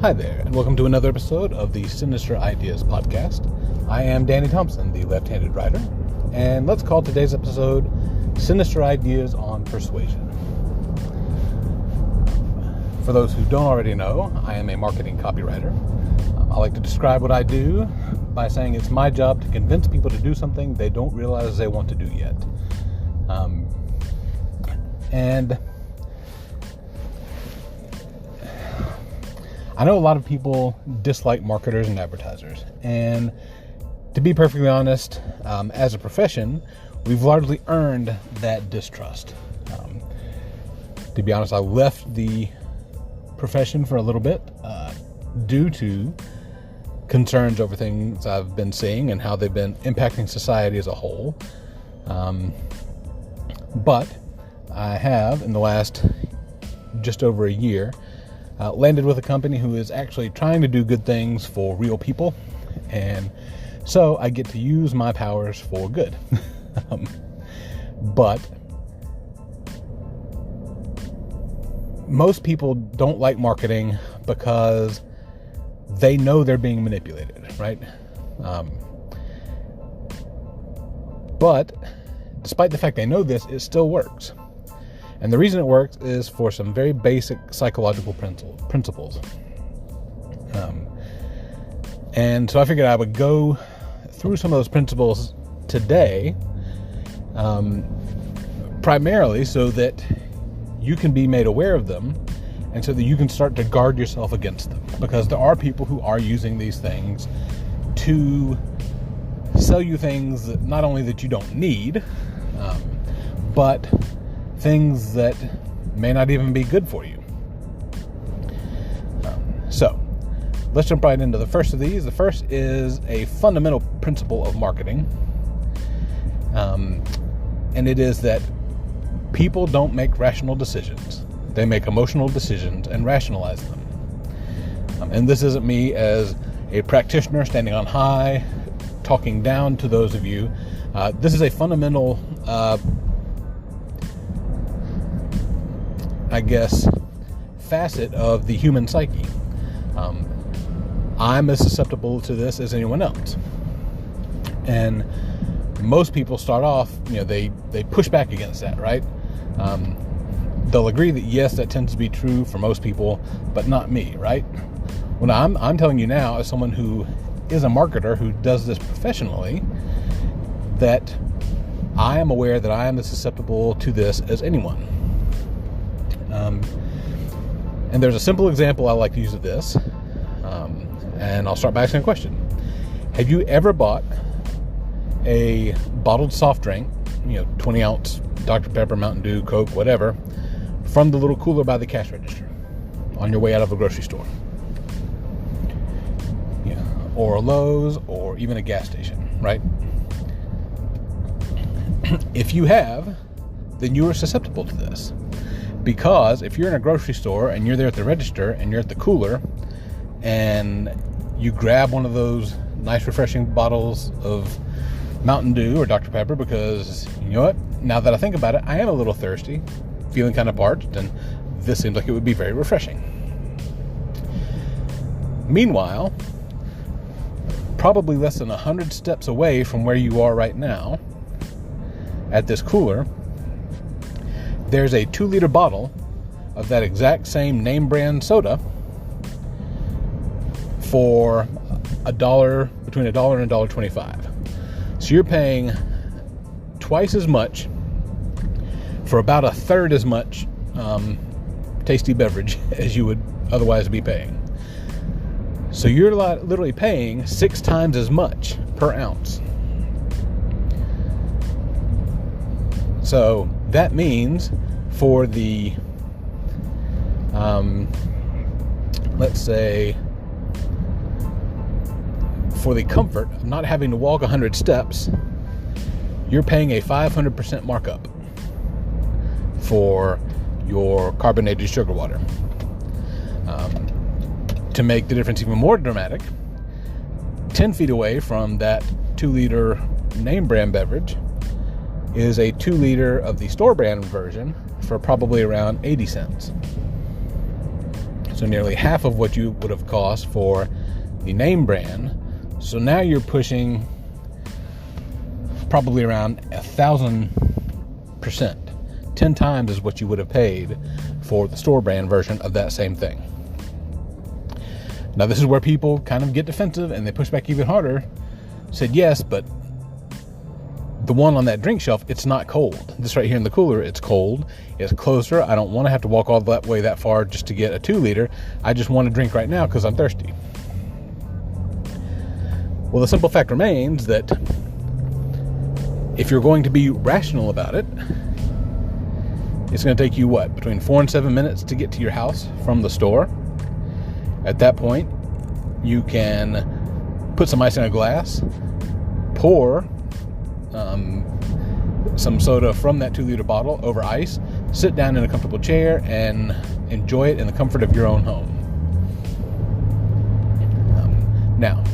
Hi there, and welcome to another episode of the Sinister Ideas podcast. I am Danny Thompson, the left-handed writer, and let's call today's episode Sinister Ideas on Persuasion. For those who don't already know, I am a marketing copywriter. I like to describe what I do by saying it's my job to convince people to do something they don't realize they want to do yet. And I know a lot of people dislike marketers and advertisers, and to be perfectly honest, as a profession, we've largely earned that distrust. To be honest, I left the profession for a little bit due to concerns over things I've been seeing and how they've been impacting society as a whole. But I have, in the last just over a year, landed with a company who is actually trying to do good things for real people, and so I get to use my powers for good. But most people don't like marketing because they know they're being manipulated, right? But despite the fact they know this, it still works. And the reason it works is for some very basic psychological principles. And so I figured I would go through some of those principles today, primarily so that you can be made aware of them and so that you can start to guard yourself against them. Because there are people who are using these things to sell you things that not only that you don't need, but things that may not even be good for you. So let's jump right into the first of these. The first is a fundamental principle of marketing. And it is that people don't make rational decisions. They make emotional decisions and rationalize them. And this isn't me as a practitioner standing on high, talking down to those of you. This is a fundamental facet of the human psyche. I'm as susceptible to this as anyone else. And most people start off, they push back against that, right? They'll agree that yes, that tends to be true for most people, but not me, right? Well, I'm telling you now, as someone who is a marketer who does this professionally, that I am aware that I am as susceptible to this as anyone. And there's a simple example I like to use of this, and I'll start by asking a question. Have you ever bought a bottled soft drink, 20 ounce Dr. Pepper, Mountain Dew, Coke, whatever, from the little cooler by the cash register on your way out of a grocery store? Or a Lowe's, or even a gas station, right? If you have, then you are susceptible to this. Because if you're in a grocery store and you're there at the register and you're at the cooler and you grab one of those nice refreshing bottles of Mountain Dew or Dr. Pepper because, you know what, now that I think about it, I am a little thirsty, feeling kind of parched, and this seems like it would be very refreshing. Meanwhile, probably less than 100 steps away from where you are right now at this cooler, there's a 2-liter bottle of that exact same name brand soda for $1, between $1 and $1.25. So you're paying twice as much for about a third as much tasty beverage as you would otherwise be paying. So you're literally paying 6 times as much per ounce. So that means for the, let's say, for the comfort of not having to walk 100 steps, you're paying a 500% markup for your carbonated sugar water. To make the difference even more dramatic, 10 feet away from that 2-liter name brand beverage is a 2-liter of the store brand version for probably around 80 cents. So nearly half of what you would have cost for the name brand. So now you're pushing probably around 1,000%. 10 times is what you would have paid for the store brand version of that same thing. Now this is where people kind of get defensive and they push back even harder. Said yes, but the one on that drink shelf, it's not cold. This right here in the cooler, it's cold. It's closer. I don't want to have to walk all that way that far just to get a 2 liter. I just want to drink right now because I'm thirsty. Well, the simple fact remains that if you're going to be rational about it, it's going to take you what? Between 4 and 7 minutes to get to your house from the store. At that point, you can put some ice in a glass, pour some soda from that 2 liter bottle over ice, sit down in a comfortable chair, and enjoy it in the comfort of your own home. Now,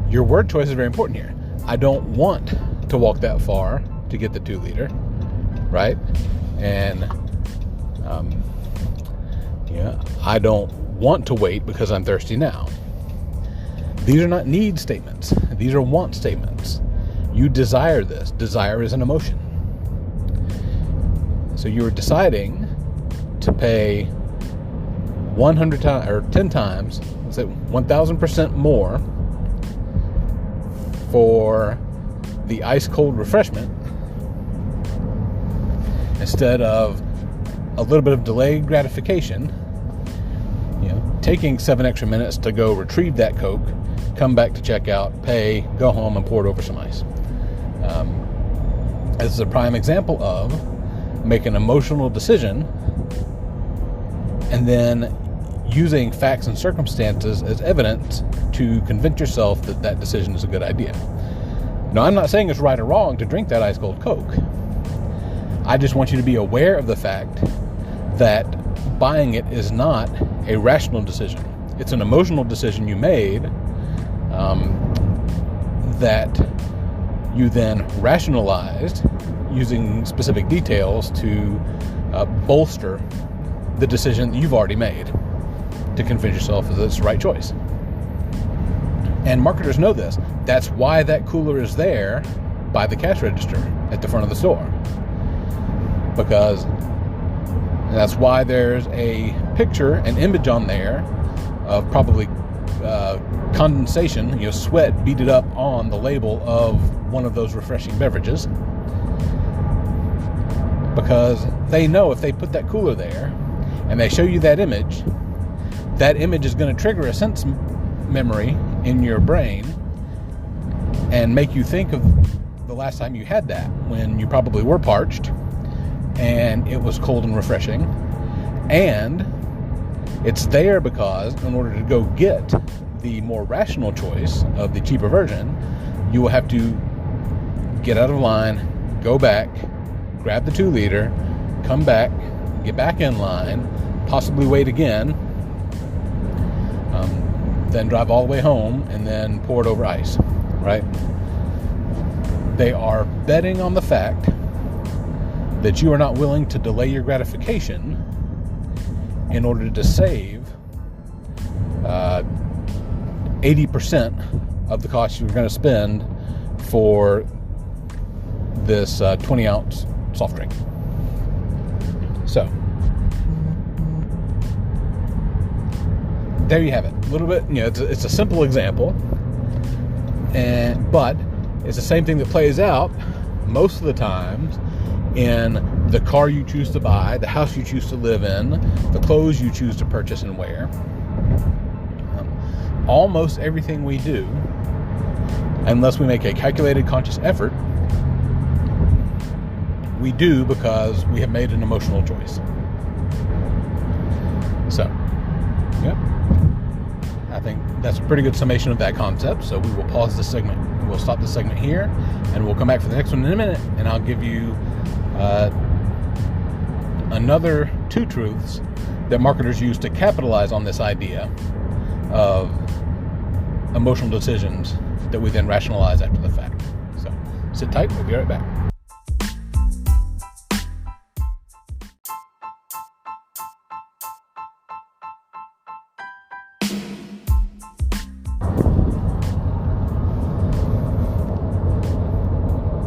your word choice is very important here. I don't want to walk that far to get the 2 liter, right? And I don't want to wait because I'm thirsty now. These are not need statements. These are want statements. You desire this. Desire is an emotion. So you're deciding to pay 100 times or 10 times, let's say 1,000% more for the ice cold refreshment instead of a little bit of delayed gratification, taking 7 extra minutes to go retrieve that Coke, come back to check out, pay, go home, and pour it over some ice. This is a prime example of make an emotional decision and then using facts and circumstances as evidence to convince yourself that that decision is a good idea. Now, I'm not saying it's right or wrong to drink that ice cold Coke. I just want you to be aware of the fact that buying it is not a rational decision. It's an emotional decision you made that you then rationalized using specific details to bolster the decision that you've already made to convince yourself that it's the right choice. And marketers know this. That's why that cooler is there by the cash register at the front of the store. Because that's why there's a picture, an image on there of probably condensation, sweat beaded up on the label of one of those refreshing beverages. Because they know if they put that cooler there and they show you that image is going to trigger a sense memory in your brain and make you think of the last time you had that, when you probably were parched and it was cold and refreshing. And it's there because in order to go get the more rational choice of the cheaper version, you will have to get out of line, go back, grab the 2 liter, come back, get back in line, possibly wait again, then drive all the way home and then pour it over ice, right? They are betting on the fact that you are not willing to delay your gratification in order to save 80% of the cost you're going to spend for this 20-ounce soft drink. So, there you have it. A little bit, it's a simple example, but it's the same thing that plays out most of the times in the car you choose to buy, the house you choose to live in, the clothes you choose to purchase and wear. Almost everything we do, unless we make a calculated, conscious effort, we do because we have made an emotional choice. So, yeah, I think that's a pretty good summation of that concept. So we will pause this segment. We'll stop this segment here, and we'll come back for the next one in a minute, and I'll give you another 2 truths that marketers use to capitalize on this idea of emotional decisions that we then rationalize after the fact. So sit tight, we'll be right back.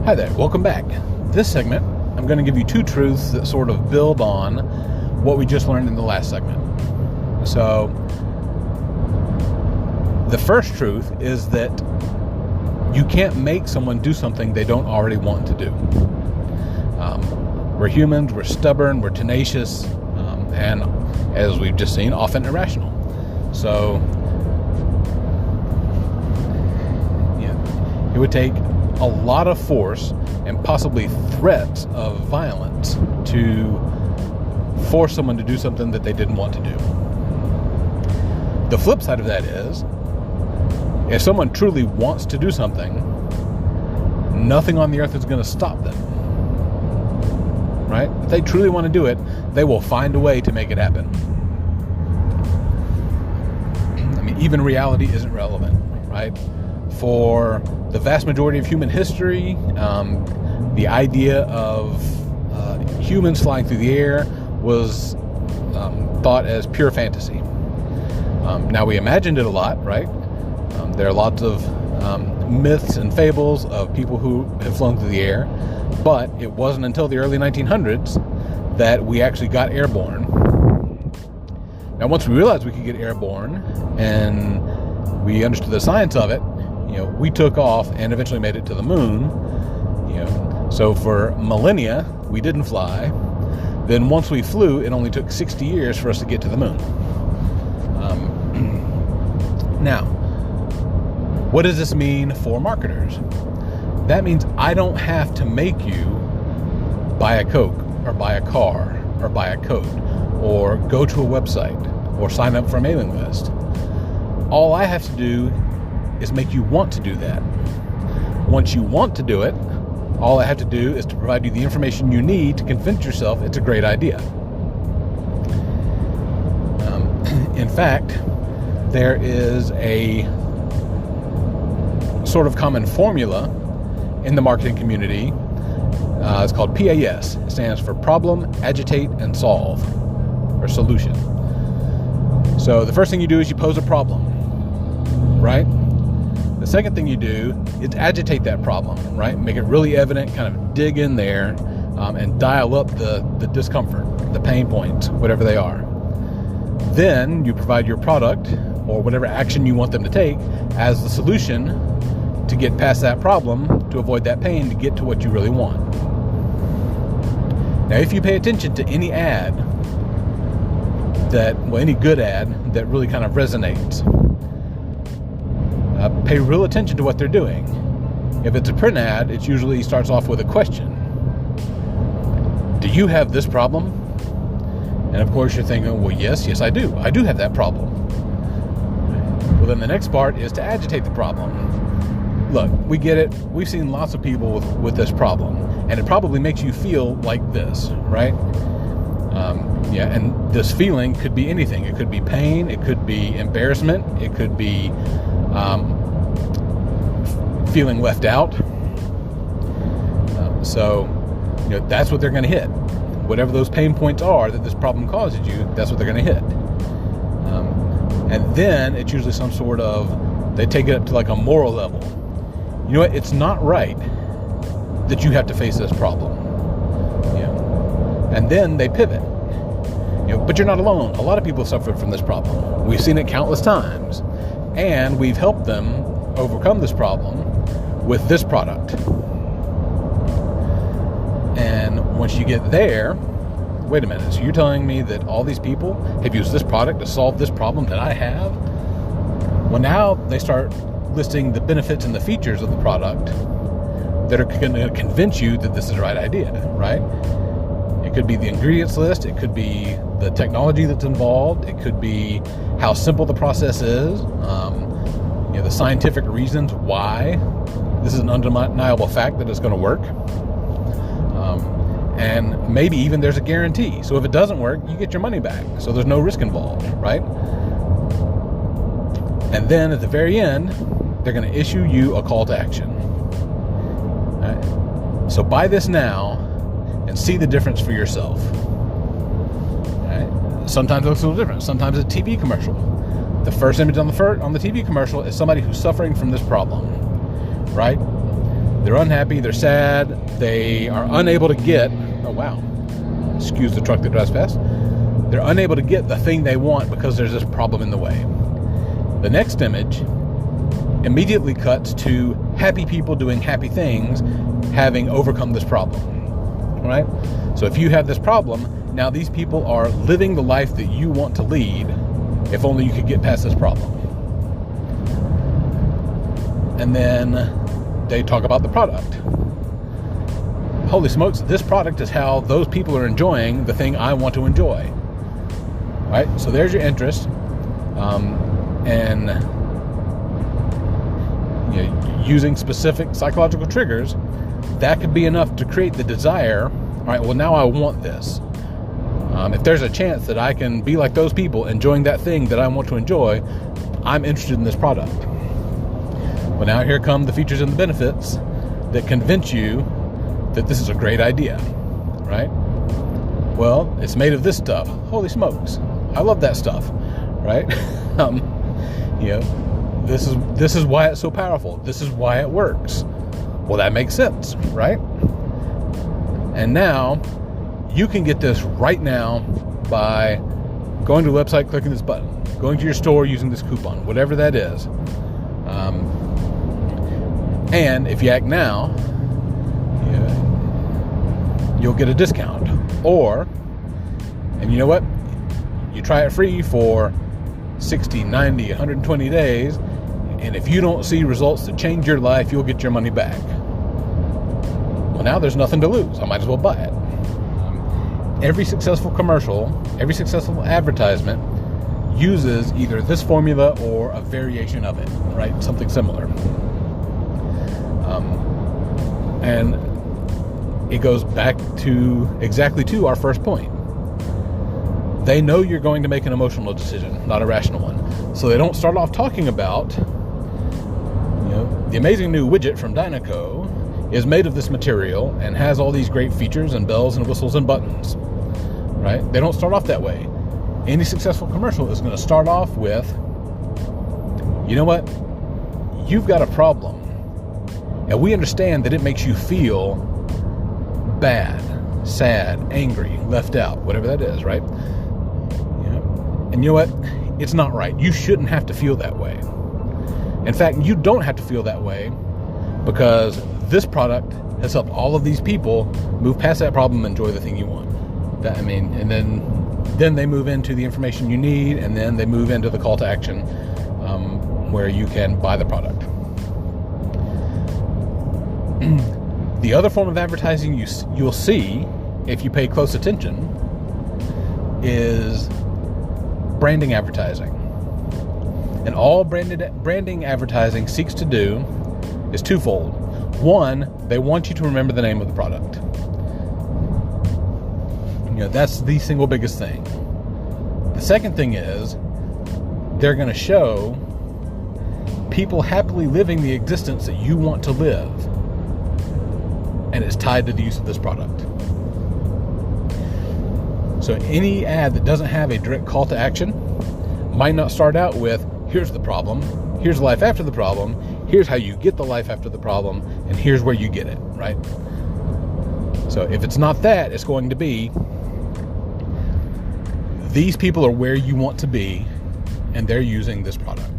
Hi there, welcome back. This segment, I'm going to give you two truths that sort of build on what we just learned in the last segment. So, the first truth is that you can't make someone do something they don't already want to do. We're humans, we're stubborn, we're tenacious, and as we've just seen, often irrational. So, it would take a lot of force and possibly threats of violence to force someone to do something that they didn't want to do. The flip side of that is, if someone truly wants to do something, nothing on the earth is going to stop them. Right? If they truly want to do it, they will find a way to make it happen. I mean, even reality isn't relevant, right? For the vast majority of human history, the idea of humans flying through the air was thought as pure fantasy. Now, we imagined it a lot, right? There are lots of myths and fables of people who have flown through the air, but it wasn't until the early 1900s that we actually got airborne. Now, once we realized we could get airborne and we understood the science of it, we took off and eventually made it to the moon. So for millennia, we didn't fly. Then once we flew, it only took 60 years for us to get to the moon. Now, what does this mean for marketers? That means I don't have to make you buy a Coke or buy a car or buy a coat or go to a website or sign up for a mailing list. All I have to do is make you want to do that. Once you want to do it, all I have to do is to provide you the information you need to convince yourself it's a great idea. In fact, there is a sort of common formula in the marketing community. It's called PAS. It stands for Problem, Agitate, and Solve, or Solution. So the first thing you do is you pose a problem, right? The second thing you do is agitate that problem, right? Make it really evident, kind of dig in there, and dial up the discomfort, the pain points, whatever they are. Then you provide your product or whatever action you want them to take as the solution to get past that problem, to avoid that pain, to get to what you really want. Now, if you pay attention to any ad any good ad that really kind of resonates, pay real attention to what they're doing. If it's a print ad, it usually starts off with a question. Do you have this problem? And of course you're thinking, well, yes, I do. I do have that problem. Well, then the next part is to agitate the problem. Look, we get it. We've seen lots of people with this problem, and it probably makes you feel like this, right? And this feeling could be anything. It could be pain. It could be embarrassment. It could be feeling left out. That's what they're going to hit. Whatever those pain points are that this problem causes you, that's what they're going to hit. And then it's usually some sort of, they take it up to like a moral level. You know what? It's not right that you have to face this problem. And then they pivot. But you're not alone. A lot of people suffer from this problem. We've seen it countless times. And we've helped them overcome this problem with this product. And once you get there, wait a minute, so you're telling me that all these people have used this product to solve this problem that I have? Well, now they start listing the benefits and the features of the product that are going to convince you that this is the right idea, right? It could be the ingredients list. It could be the technology that's involved. It could be how simple the process is. The scientific reasons why this is an undeniable fact that it's going to work. And maybe even there's a guarantee. So if it doesn't work, you get your money back. So there's no risk involved, right? And then at the very end, they're going to issue you a call to action. Right? So buy this now and see the difference for yourself. Right? Sometimes it looks a little different. Sometimes it's a TV commercial. The first image on the TV commercial is somebody who's suffering from this problem, right? They're unhappy, they're sad, they are unable to get, oh wow, excuse the truck that drives past. They're unable to get the thing they want because there's this problem in the way. The next image immediately cuts to happy people doing happy things, having overcome this problem, right? So if you have this problem, now these people are living the life that you want to lead, if only you could get past this problem. And then they talk about the product. Holy smokes, this product is how those people are enjoying the thing I want to enjoy. Right? So there's your interest. And you know, using specific psychological triggers, that could be enough to create the desire. All right, well, now I want this. If there's a chance that I can be like those people, enjoying that thing that I want to enjoy, I'm interested in this product. Well, now here come the features and the benefits that convince you that this is a great idea, right? Well, it's made of this stuff. Holy smokes, I love that stuff, right? You know, this is why it's so powerful. This is why it works. Well, that makes sense, right? And now you can get this right now by going to the website, clicking this button, going to your store using this coupon, whatever that is. And if you act now, you'll get a discount. Or, and you know what? You try it free for 60, 90, 120 days, and if you don't see results that change your life, you'll get your money back. Well, now there's nothing to lose. I might as well buy it. Every successful commercial, every successful advertisement uses either this formula or a variation of it, right? Something similar. And it goes back to exactly to our first point. They know you're going to make an emotional decision, not a rational one. So they don't start off talking about, the amazing new widget from Dynaco is made of this material and has all these great features and bells and whistles and buttons, right? They don't start off that way. Any successful commercial is going to start off with, you know what? You've got a problem. And we understand that it makes you feel bad, sad, angry, left out, whatever that is, right? And you know what? It's not right. You shouldn't have to feel that way. In fact, you don't have to feel that way because this product has helped all of these people move past that problem and enjoy the thing you want. And then they move into the information you need, and then they move into the call to action where you can buy the product. The other form of advertising you'll see, if you pay close attention, is branding advertising. And all branding advertising seeks to do is twofold. One, they want you to remember the name of the product. That's the single biggest thing. The second thing is they're going to show people happily living the existence that you want to live. And it's tied to the use of this product. So any ad that doesn't have a direct call to action might not start out with, here's the problem, here's life after the problem, here's how you get the life after the problem, and here's where you get it, right? So if it's not that, it's going to be, these people are where you want to be, and they're using this product.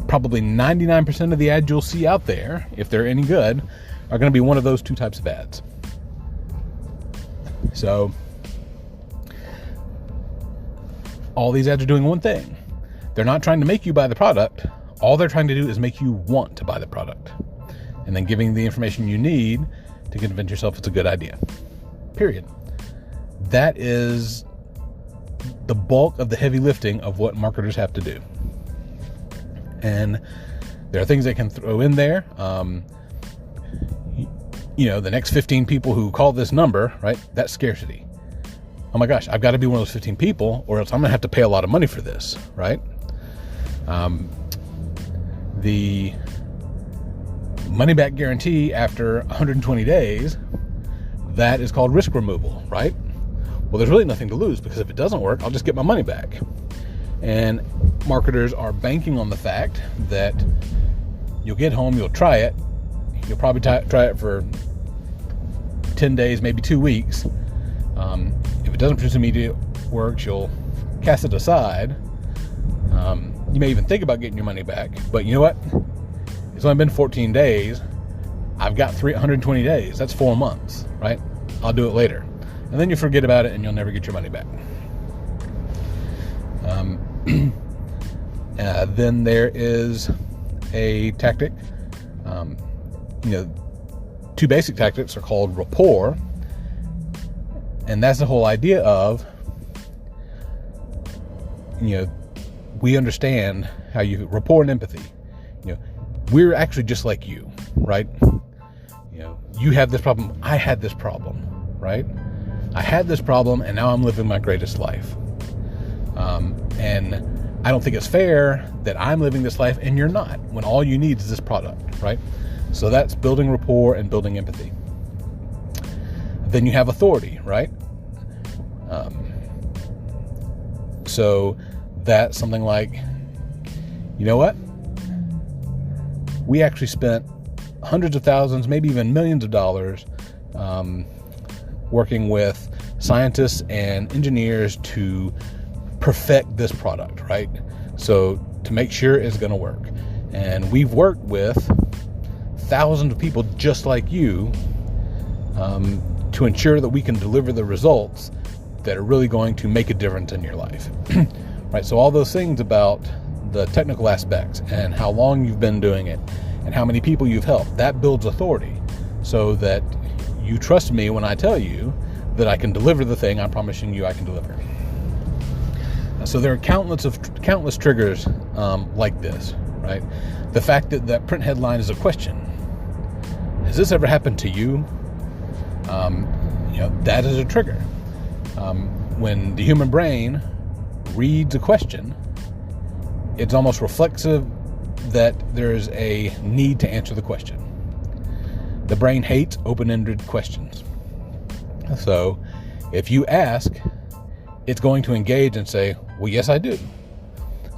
Probably 99% of the ads you'll see out there, if they're any good, are going to be one of those two types of ads. So all these ads are doing one thing. They're not trying to make you buy the product. All they're trying to do is make you want to buy the product, and then giving the information you need to convince yourself it's a good idea. Period. That is the bulk of the heavy lifting of what marketers have to do. And there are things they can throw in there. The next 15 people who call this number, right? That's scarcity. Oh my gosh, I've got to be one of those 15 people, or else I'm going to have to pay a lot of money for this, right? The money back guarantee after 120 days, that is called risk removal, right? Well, there's really nothing to lose, because if it doesn't work, I'll just get my money back. And marketers are banking on the fact that you'll get home, you'll try it, you'll probably try it for 10 days, maybe 2 weeks. If it doesn't produce immediate works, you'll cast it aside. You may even think about getting your money back, but you know what? It's only been 14 days. I've got 320 days. That's 4 months, right? I'll do it later. And then you forget about it and you'll never get your money back. Then there is a tactic. Two basic tactics are called rapport. And that's the whole idea of, we understand how you rapport and empathy. We're actually just like you, right? You have this problem. I had this problem, right? I had this problem and now I'm living my greatest life. And I don't think it's fair that I'm living this life and you're not, when all you need is this product, right? So that's building rapport and building empathy. Then you have authority, right? So that's something like, you know what? We actually spent hundreds of thousands, maybe even millions of dollars working with scientists and engineers to perfect this product, right? So to make sure it's going to work. And we've worked with thousands of people just like you to ensure that we can deliver the results that are really going to make a difference in your life. Right? So all those things about the technical aspects and how long you've been doing it and how many people you've helped, that builds authority so that you trust me when I tell you that I can deliver the thing I'm promising you I can deliver. So there are countless triggers like this, right? The fact that that print headline is a question. Has this ever happened to you? That is a trigger. When the human brain reads a question, it's almost reflexive that there's a need to answer the question. The brain hates open-ended questions. So if you ask, it's going to engage and say, well, yes, I do.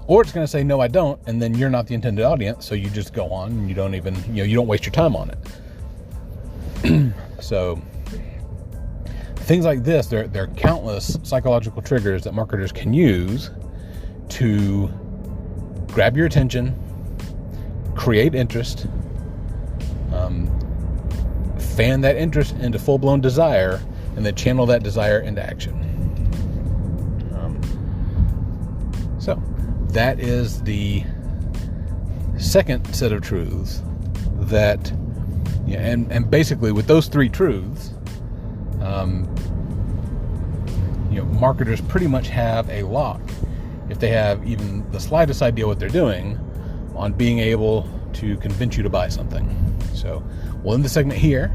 Or it's going to say, no, I don't. And then you're not the intended audience. So you just go on and you don't even, you don't waste your time on it. So things like this, there are countless psychological triggers that marketers can use to grab your attention, create interest, fan that interest into full-blown desire, and then channel that desire into action. So that is the second set of truths that, and basically with those three truths, marketers pretty much have a lock, if they have even the slightest idea what they're doing, on being able to convince you to buy something. So we'll end the segment here,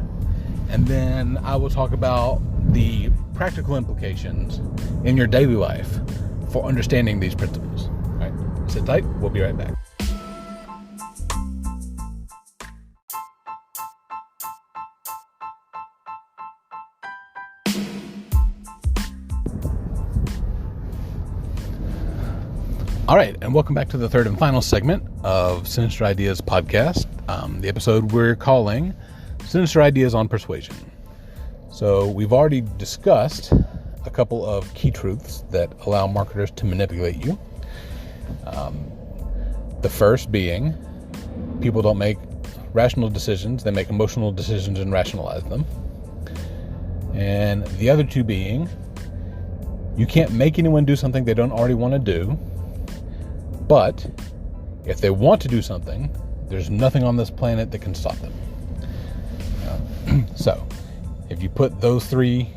and then I will talk about the practical implications in your daily life for understanding these principles. All right, sit tight. We'll be right back. All right, and welcome back to the third and final segment of Sinister Ideas podcast. The episode we're calling Sinister Ideas on Persuasion. So we've already discussed a couple of key truths that allow marketers to manipulate you. The first being, people don't make rational decisions, they make emotional decisions and rationalize them. And the other two being, you can't make anyone do something they don't already want to do. But if they want to do something, there's nothing on this planet that can stop them. So if you put those three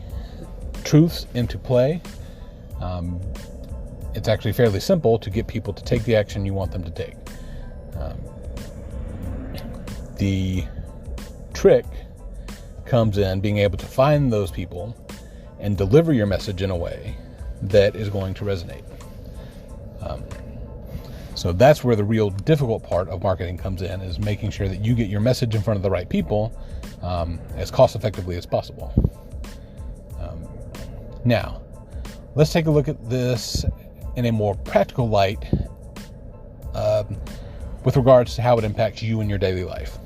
truths into play, it's actually fairly simple to get people to take the action you want them to take. The trick comes in being able to find those people and deliver your message in a way that is going to resonate. So that's where the real difficult part of marketing comes in, is making sure that you get your message in front of the right people as cost effectively as possible. Now, let's take a look at this in a more practical light with regards to how it impacts you in your daily life.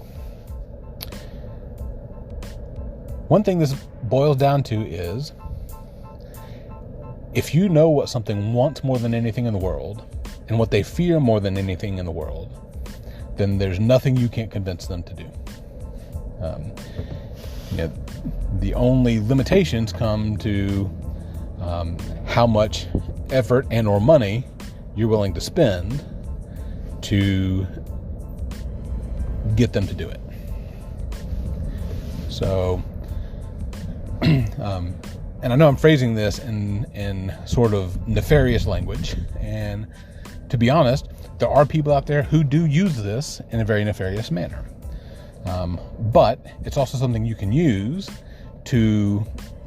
One thing this boils down to is, if you know what something wants more than anything in the world, and what they fear more than anything in the world, then there's nothing you can't convince them to do. The only limitations come to how much effort and or money you're willing to spend to get them to do it. So, and I know I'm phrasing this in sort of nefarious language, and to be honest, there are people out there who do use this in a very nefarious manner. But it's also something you can use to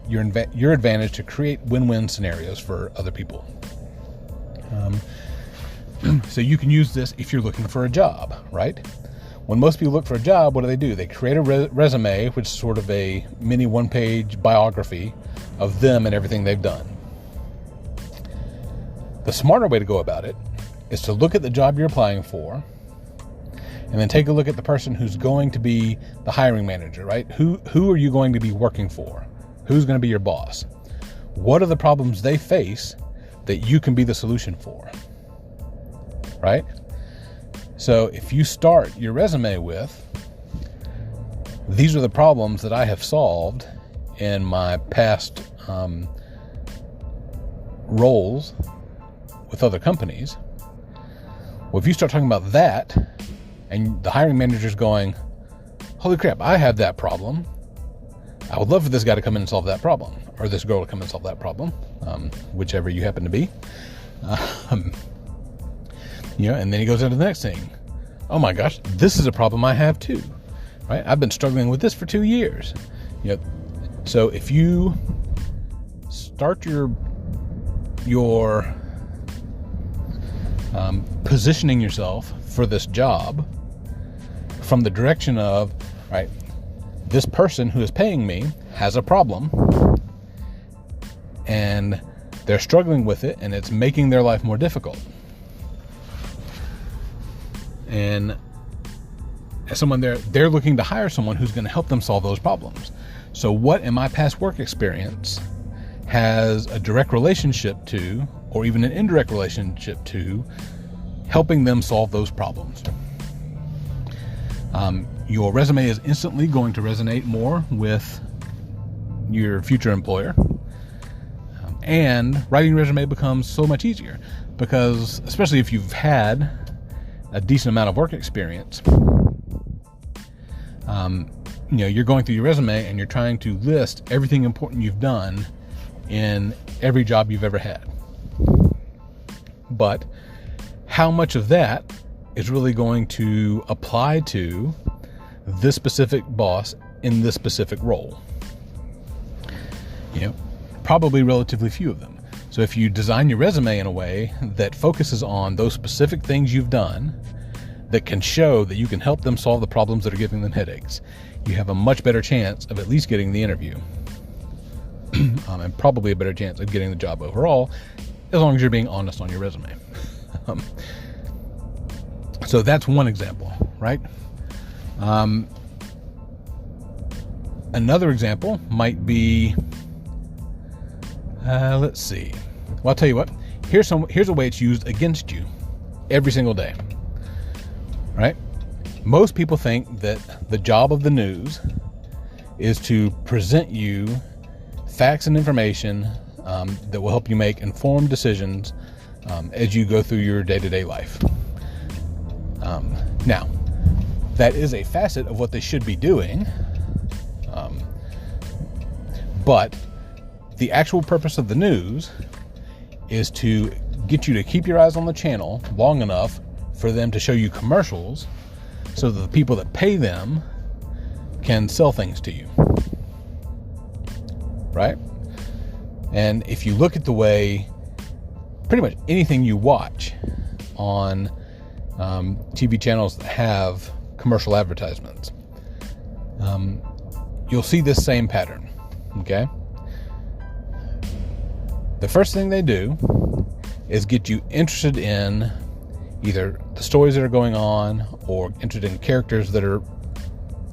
your advantage to create win-win scenarios for other people. So you can use this if you're looking for a job, right? When most people look for a job, what do? They create a resume, which is sort of a mini one-page biography of them and everything they've done. The smarter way to go about it is to look at the job you're applying for, and then take a look at the person who's going to be the hiring manager, right? Who are you going to be working for? Who's going to be your boss? What are the problems they face that you can be the solution for, right? So if you start your resume with, these are the problems that I have solved in my past roles with other companies. Well, if you start talking about that, and the hiring manager's going, holy crap, I have that problem. I would love for this guy to come in and solve that problem, or this girl to come and solve that problem, whichever you happen to be. And then he goes into the next thing. Oh my gosh, this is a problem I have too, right? I've been struggling with this for 2 years. So if you start your positioning yourself for this job from the direction of, right, this person who is paying me has a problem and they're struggling with it and it's making their life more difficult. And as someone they're looking to hire someone who's going to help them solve those problems. So what in my past work experience has a direct relationship to, or even an indirect relationship to, helping them solve those problems? Your resume is instantly going to resonate more with your future employer. And writing your resume becomes so much easier because, especially if you've had a decent amount of work experience, you're going through your resume and you're trying to list everything important you've done in every job you've ever had. But how much of that is really going to apply to this specific boss in this specific role? Probably relatively few of them. So if you design your resume in a way that focuses on those specific things you've done that can show that you can help them solve the problems that are giving them headaches, you have a much better chance of at least getting the interview. And probably a better chance of getting the job overall, as long as you're being honest on your resume. So that's one example, right? Another example might be, let's see. Well, I'll tell you what. Here's a way it's used against you every single day, right? Most people think that the job of the news is to present you facts and information that will help you make informed decisions as you go through your day-to-day life. Now, that is a facet of what they should be doing, but the actual purpose of the news is to get you to keep your eyes on the channel long enough for them to show you commercials so that the people that pay them can sell things to you, right? And if you look at the way pretty much anything you watch on TV channels that have commercial advertisements, you'll see this same pattern, okay? The first thing they do is get you interested in either the stories that are going on or interested in characters that are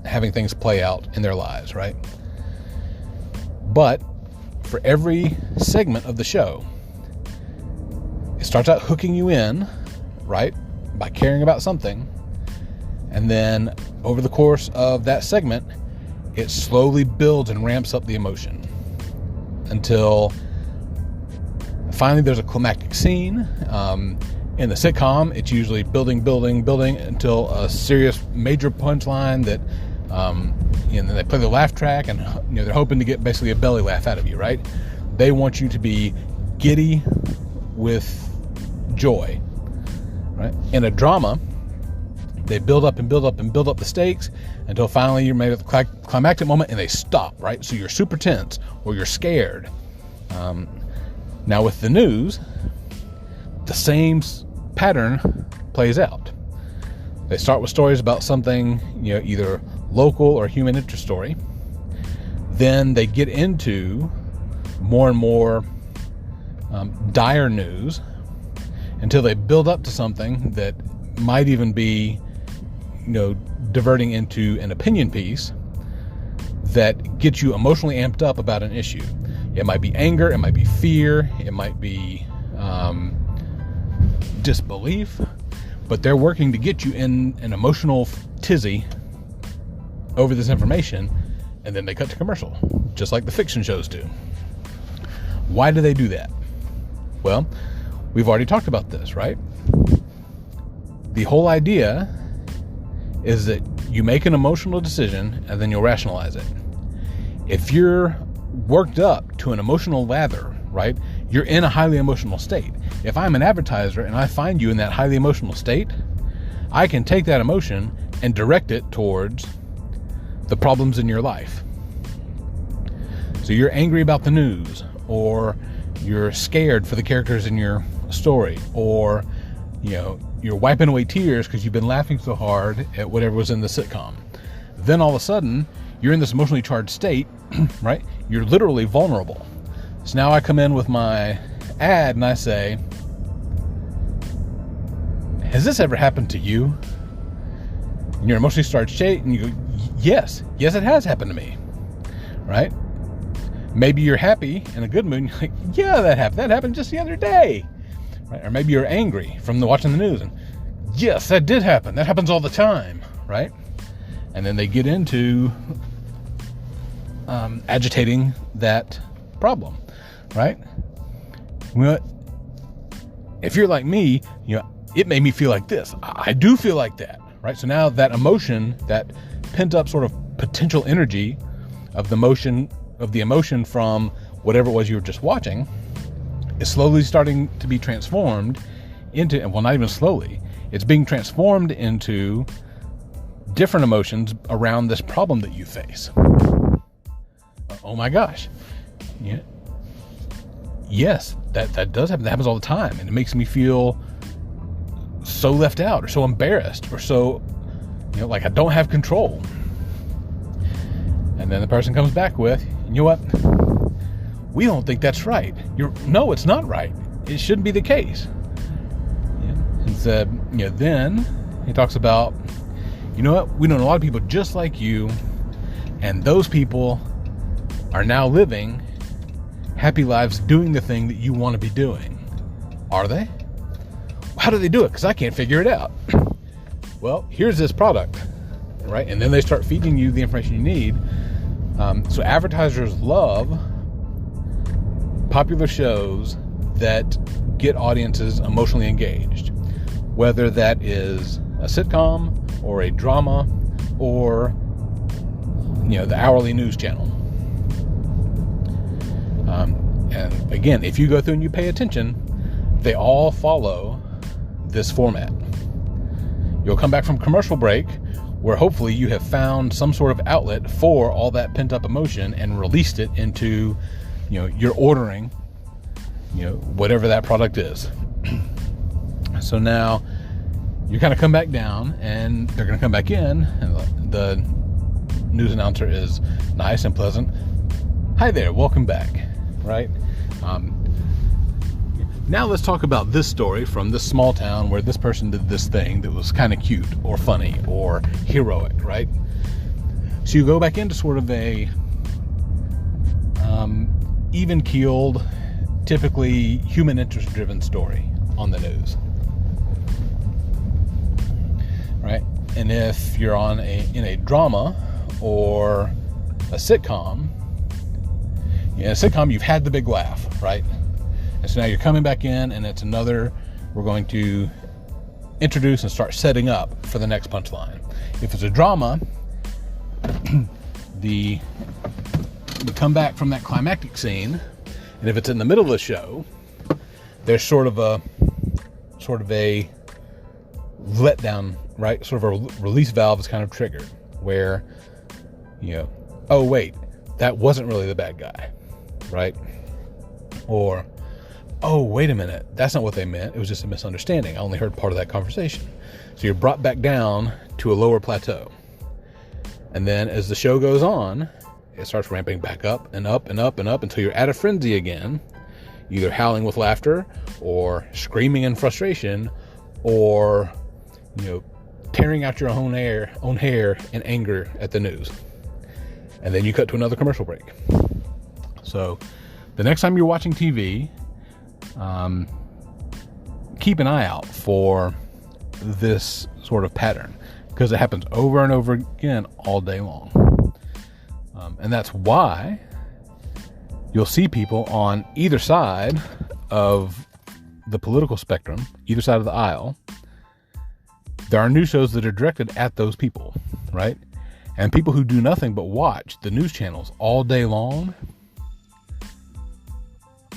having things play out in their lives, right? But for every segment of the show, it starts out hooking you in, right, by caring about something, and then over the course of that segment, it slowly builds and ramps up the emotion until finally there's a climactic scene. In the sitcom, it's usually building until a serious major punchline that, and then they play the laugh track, and they're hoping to get basically a belly laugh out of you, right? They want you to be giddy with joy, right? In a drama, they build up the stakes until finally you're made at the climactic moment and they stop, right? So you're super tense or you're scared. Now with the news, the same pattern plays out. They start with stories about something, either local or human interest story. Then they get into more and more dire news until they build up to something that might even be, diverting into an opinion piece that gets you emotionally amped up about an issue. It might be anger, it might be fear, it might be disbelief, but they're working to get you in an emotional tizzy over this information, and then they cut to commercial, just like the fiction shows do. Why do they do that? Well, we've already talked about this, right? The whole idea is that you make an emotional decision and then you'll rationalize it. If you're worked up to an emotional lather, right, you're in a highly emotional state. If I'm an advertiser and I find you in that highly emotional state, I can take that emotion and direct it towards the problems in your life. So you're angry about the news, or you're scared for the characters in your story, or you're wiping away tears because you've been laughing so hard at whatever was in the sitcom. Then all of a sudden, you're in this emotionally charged state, right? You're literally vulnerable. So now I come in with my ad and I say, has this ever happened to you? And you're emotionally charged state, and you go, yes, it has happened to me, right? Maybe you're happy in a good mood, and you're like, yeah, that happened just the other day. Right? Or maybe you're angry from watching the news, and yes, that did happen. That happens all the time, right? And then they get into agitating that problem, right? Well, if you're like me, it made me feel like this. I do feel like that, right? So now that emotion, that pent up sort of potential energy of the emotion from whatever it was you were just watching, is slowly starting to be transformed into, well, not even slowly, it's being transformed into different emotions around this problem that you face. Oh my gosh. Yeah. Yes, that does happen. That happens all the time. And it makes me feel so left out, or so embarrassed, or so, like I don't have control. And then the person comes back with, you know what? We don't think that's right. No, it's not right. It shouldn't be the case. And then he talks about, you know what? We know a lot of people just like you, and those people are now living happy lives doing the thing that you want to be doing. Are they? How do they do it? Because I can't figure it out. Well, here's this product, right? And then they start feeding you the information you need. So advertisers love popular shows that get audiences emotionally engaged, whether that is a sitcom or a drama or the hourly news channel. And again, if you go through and you pay attention, they all follow this format. You'll come back from commercial break where hopefully you have found some sort of outlet for all that pent up emotion and released it into, you're ordering, whatever that product is. So now you kind of come back down and they're going to come back in, and the news announcer is nice and pleasant. Hi there, welcome back, right? Now let's talk about this story from this small town where this person did this thing that was kind of cute or funny or heroic, right? So you go back into sort of a even-keeled, typically human interest-driven story on the news, right? And if you're in a drama or a sitcom, in a sitcom you've had the big laugh, right? And so now you're coming back in, and it's another, we're going to introduce and start setting up for the next punchline. If it's a drama, you come back from that climactic scene, and if it's in the middle of the show, there's sort of a letdown, right? Sort of a release valve is kind of triggered, where, oh wait, that wasn't really the bad guy, right? Or, oh, wait a minute, that's not what they meant. It was just a misunderstanding. I only heard part of that conversation. So you're brought back down to a lower plateau. And then as the show goes on, it starts ramping back up and up and up and up until you're at a frenzy again, either howling with laughter or screaming in frustration or, tearing out your own hair in anger at the news. And then you cut to another commercial break. So the next time you're watching TV, keep an eye out for this sort of pattern, because it happens over and over again all day long. And that's why you'll see people on either side of the political spectrum, either side of the aisle. There are news shows that are directed at those people, right? And people who do nothing but watch the news channels all day long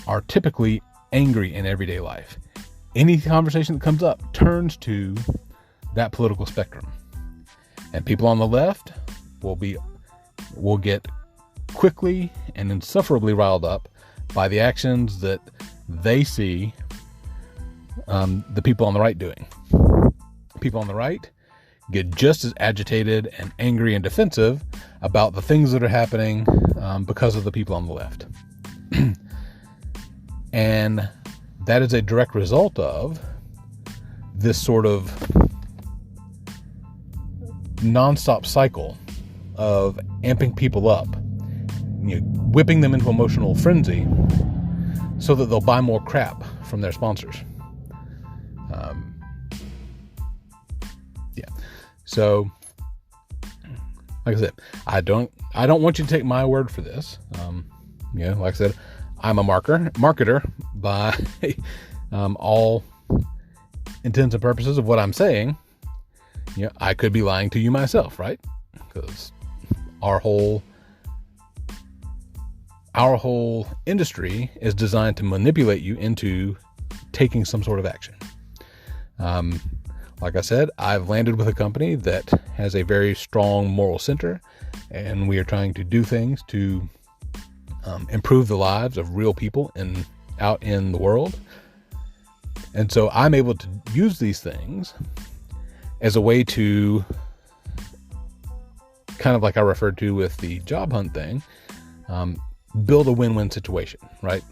are typically angry in everyday life. Any conversation that comes up turns to that political spectrum. And people on the left will get quickly and insufferably riled up by the actions that they see the people on the right doing. People on the right get just as agitated and angry and defensive about the things that are happening because of the people on the left. And that is a direct result of this sort of nonstop cycle of amping people up, whipping them into emotional frenzy so that they'll buy more crap from their sponsors. So, like I said, I don't want you to take my word for this. Like I said, I'm a marketer by all intents and purposes of what I'm saying. I could be lying to you myself, right? Because our whole industry is designed to manipulate you into taking some sort of action. Like I said, I've landed with a company that has a very strong moral center, and we are trying to do things to improve the lives of real people out in the world. And so I'm able to use these things as a way to, kind of like I referred to with the job hunt thing, build a win-win situation, right?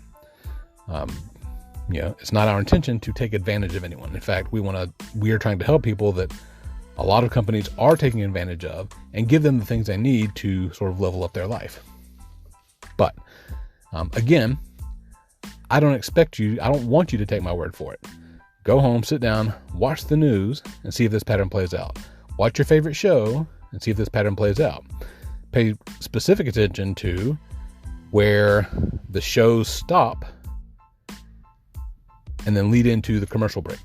It's not our intention to take advantage of anyone. In fact, we are trying to help people that a lot of companies are taking advantage of and give them the things they need to sort of level up their life. But again, I don't want you to take my word for it. Go home, sit down, watch the news, and see if this pattern plays out. Watch your favorite show and see if this pattern plays out. Pay specific attention to where the shows stop and then lead into the commercial break.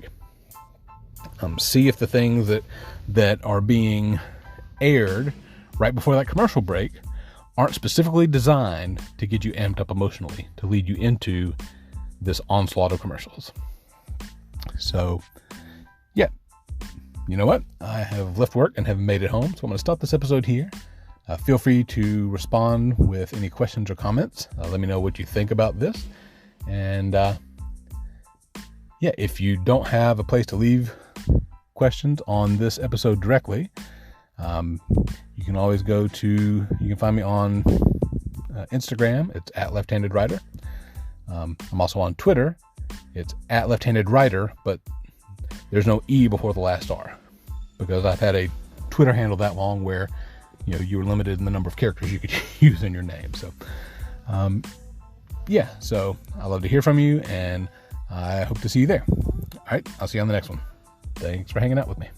See if the things that are being aired right before that commercial break aren't specifically designed to get you amped up emotionally, to lead you into this onslaught of commercials. So, yeah, you know what? I have left work and have made it home, so I'm going to stop this episode here. Feel free to respond with any questions or comments. Let me know what you think about this. And, if you don't have a place to leave questions on this episode directly, you can always you can find me on Instagram. It's at Left-Handed Writer. I'm also on Twitter It's at left-handed writer, but there's no E before the last R, because I've had a Twitter handle that long where, you were limited in the number of characters you could use in your name. So, yeah, so I'd love to hear from you, and I hope to see you there. All right, I'll see you on the next one. Thanks for hanging out with me.